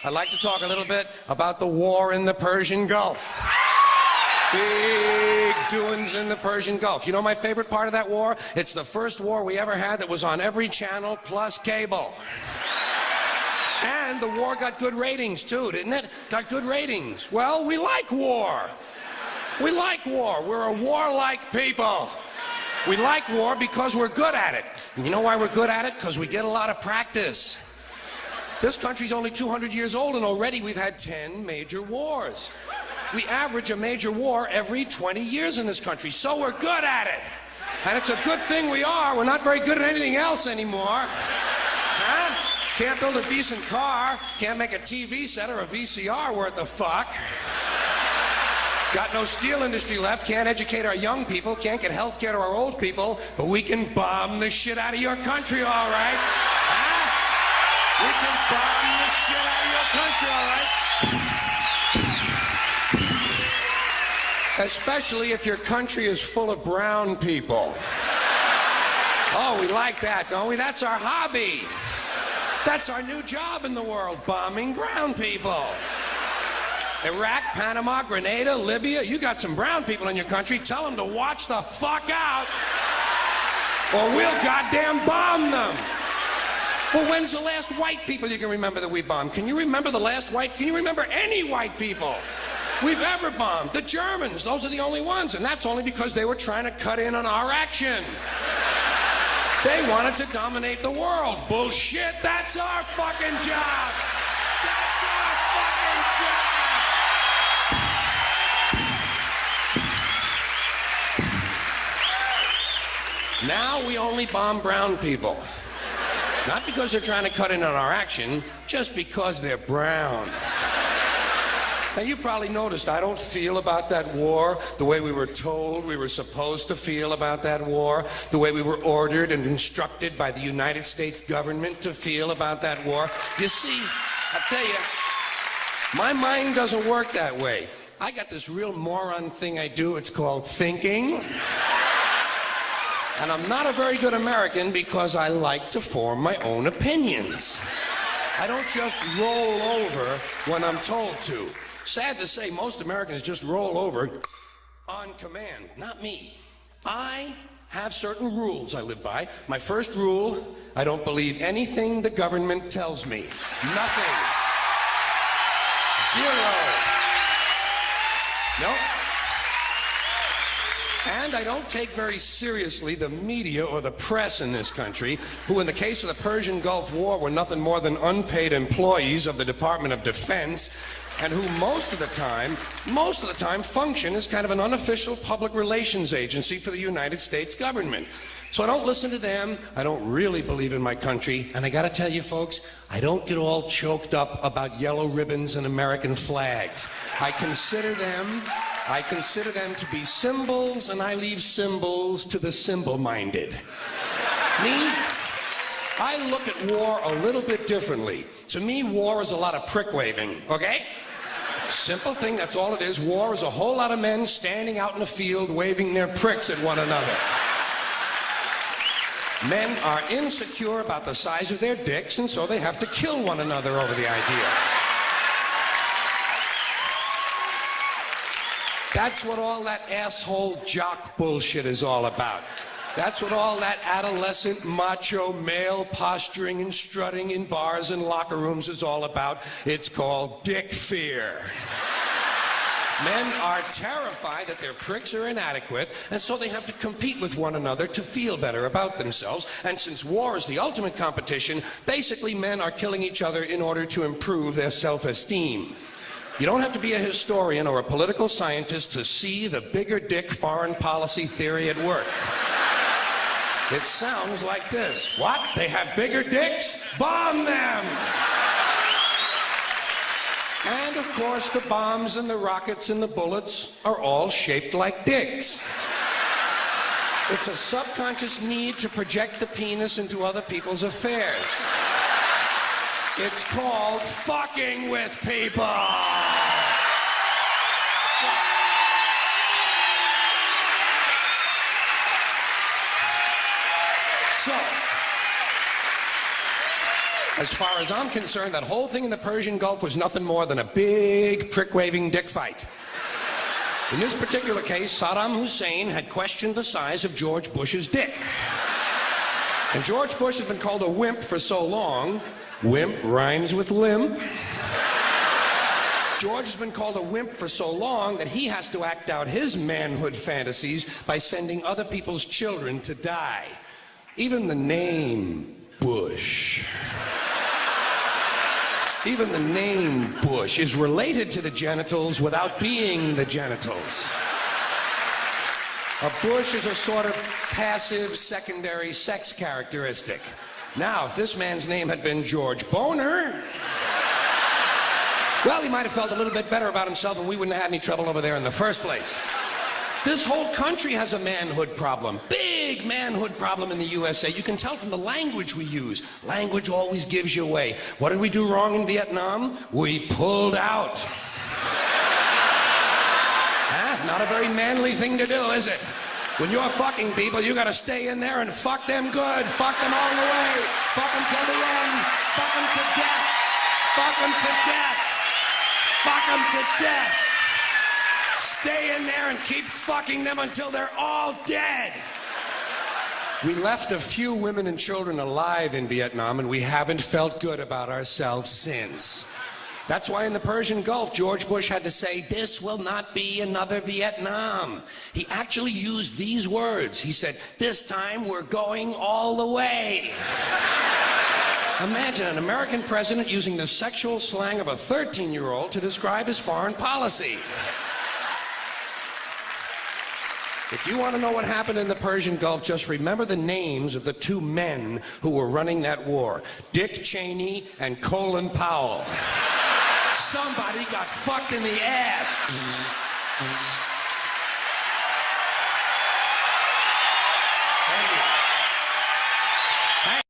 I'd like to talk a little bit about the war in the Persian Gulf. Big doings in the Persian Gulf. You know my favorite part of that war? It's the first war we ever had that was on every channel plus cable. And the war got good ratings too, didn't it? Got good ratings. Well, we like war. We like war. We're a warlike people. We like war because we're good at it. And you know why we're good at it? Because we get a lot of practice. This country's only 200 years old, and already we've had 10 major wars. We average a major war every 20 years in this country, so we're good at it. And it's a good thing we are. We're not very good at anything else anymore. Huh? Can't build a decent car, can't make a TV set or a VCR worth the fuck. Got no steel industry left, can't educate our young people, can't get health care to our old people, but we can bomb the shit out of your country, all right? Huh? We can bomb the shit out of your country, all right? Especially if your country is full of brown people. Oh, we like that, don't we? That's our hobby. That's our new job in the world, bombing brown people. Iraq, Panama, Grenada, Libya, you got some brown people in your country, tell them to watch the fuck out, or we'll goddamn bomb them. Well, when's the last white people you can remember that we bombed? Can you remember the last white? Can you remember any white people we've ever bombed? The Germans, those are the only ones, and that's only because they were trying to cut in on our action. They wanted to dominate the world. Bullshit, that's our fucking job. That's our fucking job. Now we only bomb brown people. Not because they're trying to cut in on our action, just because they're brown. Now, you probably noticed I don't feel about that war the way we were told we were supposed to feel about that war, the way we were ordered and instructed by the United States government to feel about that war. You see, I tell you, my mind doesn't work that way. I got this real moron thing I do. It's called thinking. And I'm not a very good American because I like to form my own opinions. I don't just roll over when I'm told to. Sad to say, most Americans just roll over on command. Not me. I have certain rules I live by. My first rule, I don't believe anything the government tells me. Nothing. Zero. Nope. And I don't take very seriously the media or the press in this country, who in the case of the Persian Gulf War were nothing more than unpaid employees of the Department of Defense, and who most of the time function as kind of an unofficial public relations agency for the United States government. So I don't listen to them, I don't really believe in my country, and I gotta tell you folks, I don't get all choked up about yellow ribbons and American flags. I consider them to be symbols, and I leave symbols to the symbol-minded. Me? I look at war a little bit differently. To me, war is a lot of prick-waving, okay? Simple thing, that's all it is. War is a whole lot of men standing out in the field waving their pricks at one another. Men are insecure about the size of their dicks, and so they have to kill one another over the idea. That's what all that asshole jock bullshit is all about. That's what all that adolescent macho male posturing and strutting in bars and locker rooms is all about. It's called dick fear. Men are terrified that their pricks are inadequate, and so they have to compete with one another to feel better about themselves. And since war is the ultimate competition, basically men are killing each other in order to improve their self-esteem. You don't have to be a historian or a political scientist to see the bigger dick foreign policy theory at work. It sounds like this. What? They have bigger dicks? Bomb them! And of course, the bombs and the rockets and the bullets are all shaped like dicks. It's a subconscious need to project the penis into other people's affairs. It's called fucking with people. As far as I'm concerned, that whole thing in the Persian Gulf was nothing more than a big prick-waving dick fight. In this particular case, Saddam Hussein had questioned the size of George Bush's dick. And George Bush has been called a wimp for so long. Wimp rhymes with limp. George has been called a wimp for so long that he has to act out his manhood fantasies by sending other people's children to die. Even the name Bush. Even the name Bush is related to the genitals without being the genitals. A bush is a sort of passive secondary sex characteristic. Now, if this man's name had been George Boner, well, he might have felt a little bit better about himself and we wouldn't have had any trouble over there in the first place. This whole country has a manhood problem. Big manhood problem in the USA. You can tell from the language we use. Language always gives you away. What did we do wrong in Vietnam? We pulled out. Huh? Not a very manly thing to do, is it? When you're fucking people, you gotta stay in there and fuck them good. Fuck them all the way. Fuck them till the end. Fuck them to death. Fuck them to death. Fuck them to death. Stay in there and keep fucking them until they're all dead. We left a few women and children alive in Vietnam, and we haven't felt good about ourselves since. That's why in the Persian Gulf, George Bush had to say, "This will not be another Vietnam." He actually used these words. He said, "This time we're going all the way." Imagine an American president using the sexual slang of a 13-year-old to describe his foreign policy. If you want to know what happened in the Persian Gulf, just remember the names of the two men who were running that war. Dick Cheney and Colin Powell. Somebody got fucked in the ass.